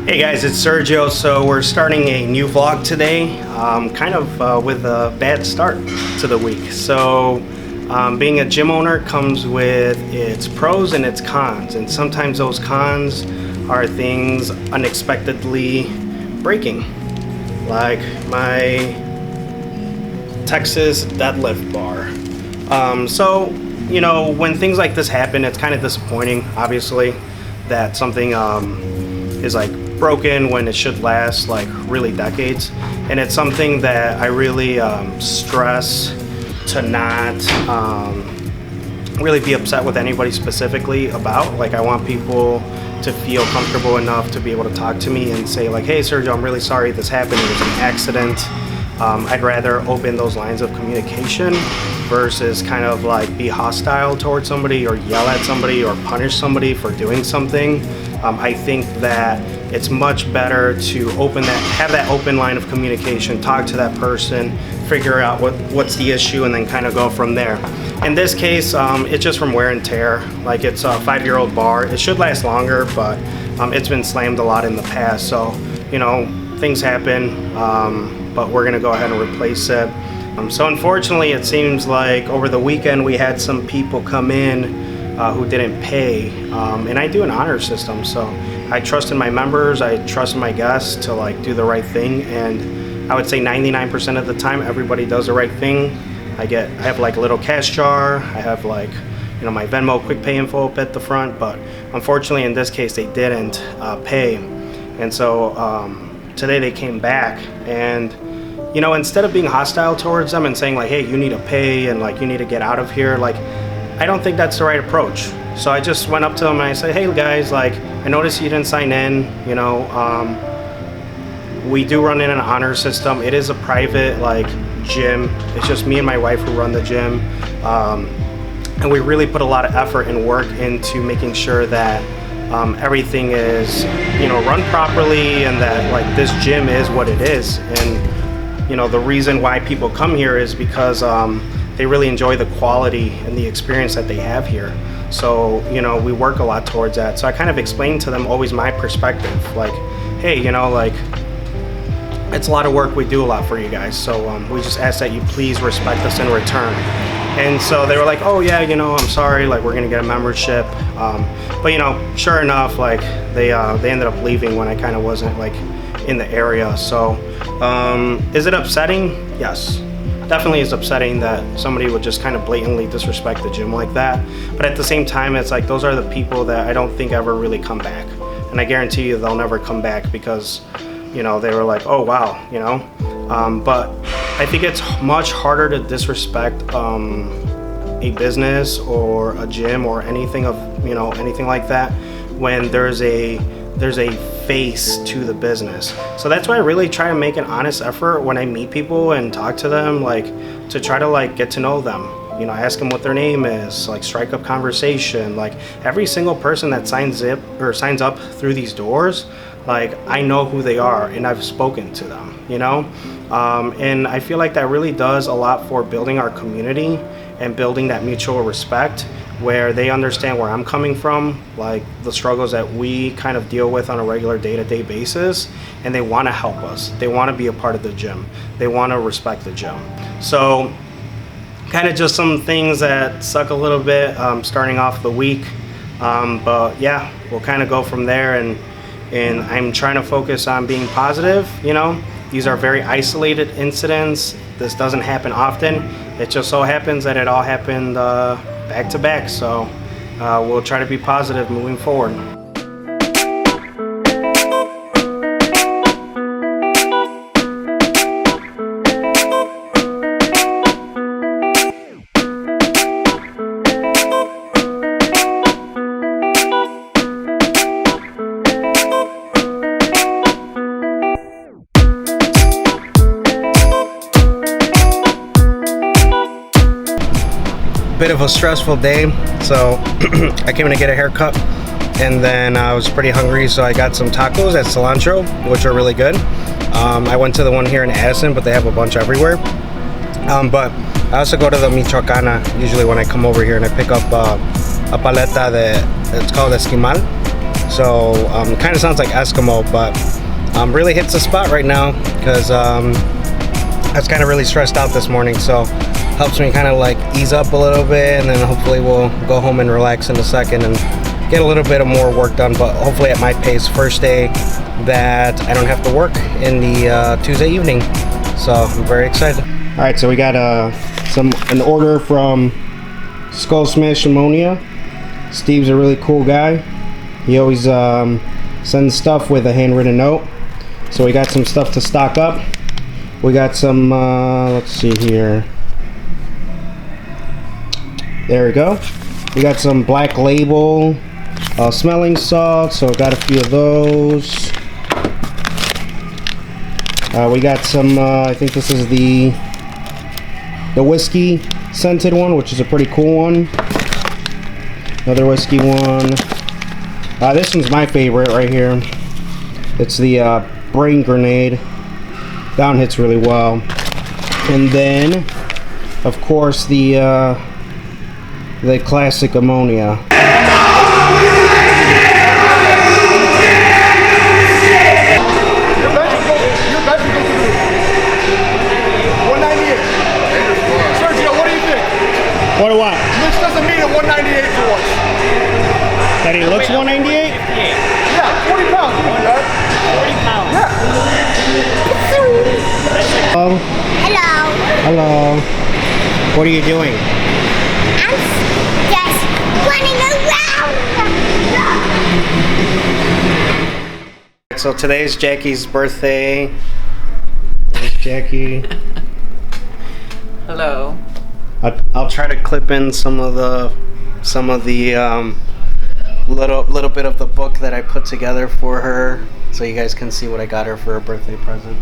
Hey guys, it's Sergio. So we're starting a new vlog today, with a bad start to the week. So being a gym owner comes with its pros and its cons, and sometimes those cons are things unexpectedly breaking, like my Texas deadlift bar. When things like this happen, it's kind of disappointing, obviously, that something is like broken when it should last like really decades. And it's something that I really stress to not really be upset with anybody specifically about. Like, I want people to feel comfortable enough to be able to talk to me and say like, hey Sergio, I'm really sorry this happened, it was an accident. I'd rather open those lines of communication versus kind of like be hostile towards somebody or yell at somebody or punish somebody for doing something. I think that it's much better to have that open line of communication, talk to that person, figure out what's the issue, and then kind of go from there. In this case, it's just from wear and tear. Like, it's a 5-year-old bar. It should last longer, but it's been slammed a lot in the past. So, things happen, but we're gonna go ahead and replace it. So unfortunately, it seems like over the weekend we had some people come in who didn't pay, and I do an honor system, so I trust in my members, I trust in my guests to like do the right thing, and I would say 99% of the time everybody does the right thing. I have like a little cash jar, I have like my Venmo quick pay info up at the front, but unfortunately in this case they didn't pay, and so today they came back, and instead of being hostile towards them and saying like, hey, you need to pay and like you need to get out of here, like, I don't think that's the right approach. So I just went up to them and I said, hey guys, like, I noticed you didn't sign in, we do run in an honor system. It is a private like gym. It's just me and my wife who run the gym. And we really put a lot of effort and work into making sure that everything is, run properly, and that like this gym is what it is. And the reason why people come here is because they really enjoy the quality and the experience that they have here. So, we work a lot towards that. So I kind of explained to them always my perspective, like, hey, like, it's a lot of work, we do a lot for you guys. So we just ask that you please respect us in return. And so they were like, oh yeah, I'm sorry, like, we're gonna get a membership. But sure enough, like, they ended up leaving when I kind of wasn't like in the area. So is it upsetting? Yes, definitely is upsetting that somebody would just kind of blatantly disrespect the gym like that. But at the same time, it's like, those are the people that I don't think ever really come back, and I guarantee you they'll never come back because they were like, oh wow, but I think it's much harder to disrespect a business or a gym or anything like that when there's a face to the business. So that's why I really try to make an honest effort when I meet people and talk to them, like, to try to like get to know them. Ask them what their name is, like strike up conversation. Like, every single person that signs up through these doors, like, I know who they are and I've spoken to them, and I feel like that really does a lot for building our community and building that mutual respect, where they understand where I'm coming from, like the struggles that we kind of deal with on a regular day-to-day basis, and they want to help us. They want to be a part of the gym. They want to respect the gym. So kind of just some things that suck a little bit starting off the week, but yeah, we'll kind of go from there, and I'm trying to focus on being positive. These are very isolated incidents. This doesn't happen often. It just so happens that it all happened back to back. So we'll try to be positive moving forward. Bit of a stressful day, so I came in to get a haircut, and then I was pretty hungry, so I got some tacos at Cilantro, which are really good. I went to the one here in Addison, but they have a bunch everywhere. But I also go to the Michoacana usually when I come over here, and I pick up a paleta it's called esquimal. So kind of sounds like Eskimo, but really hits the spot right now because I was kind of really stressed out this morning. So helps me kind of like ease up a little bit, and then hopefully we'll go home and relax in a second and get a little bit of more work done, but hopefully at my pace. First day that I don't have to work in the Tuesday evening, so I'm very excited. All right, so we got an order from Skull Smash Ammonia. Steve's a really cool guy. He always sends stuff with a handwritten note. So we got some stuff to stock up. We got some, let's see here. There we go. We got some Black Label smelling salts, so got a few of those. We got some, I think this is the whiskey scented one, which is a pretty cool one. Another whiskey one. This one's my favorite right here. It's the Brain Grenade. That one hits really well. And then, of course, the classic Ammonia. What do what? This doesn't mean a 198 for once. That he looks 198? Yeah, 40 pounds. 40 pounds. Yeah. Hello. Hello. Hello. What are you doing? I'm just running around. So today's Jackie's birthday. There's Jackie. Hello. I'll try to clip in some of the little bit of the book that I put together for her, so you guys can see what I got her for her birthday present.